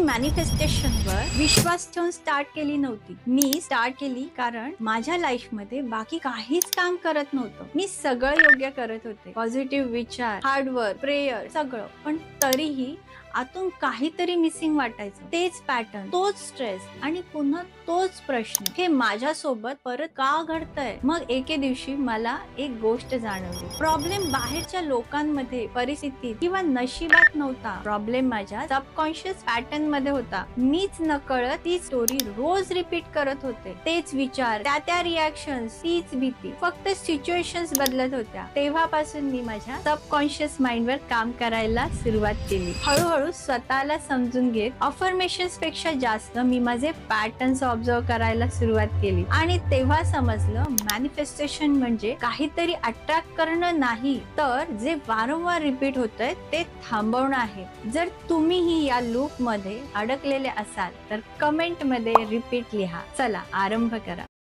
मॅनिफेस्टेशनवर विश्वास ठेवून स्टार्ट केली नव्हती. मी स्टार्ट केली कारण माझ्या लाईफमध्ये बाकी काहीच काम करत नव्हतं. मी सगळं योग्य करत होते. पॉझिटिव्ह विचार, हार्डवर्क, प्रेयर, सगळं. पण तरीही आतून काहीतरी मिसिंग वाटायचं. तेच पॅटर्न, तोच स्ट्रेस आणि पुन्हा तोच प्रश्न, हे माझ्यासोबत परत का घडतंय? मग एके दिवशी मला एक गोष्ट जाणवली. प्रॉब्लेम बाहेरच्या लोकांमध्ये, परिस्थितीत किंवा नशिबात नव्हता. प्रॉब्लेम माझ्या सबकॉन्शियस पॅटर्न मध्ये होता. मीच नकळत ती स्टोरी रोज रिपीट करत होते. तेच विचार, त्या रिॲक्शन्स, तीच भीती. फक्त सिच्युएशन्स बदलत होत्या. तेव्हापासून मी माझ्या सबकॉन्शियस माइंडवर काम करायला सुरुवात केली. हळूहळू स्वतःला समजून घेत अफर्मेशन्स पेक्षा जास्त मी माझे पॅटर्न्स ऑब्झर्व करायला सुरुवात केली. आणि तेव्हा समजलं, मॅनिफेस्टेशन म्हणजे काहीतरी अट्रॅक्ट करणं नाही, तर जे वारंवार रिपीट होतंय ते थांबवणं आहे. जर तुम्हीही या लूप मध्ये अडकलेले असाल तर कमेंट मध्ये रिपीट लिहा. चला आरंभ करा.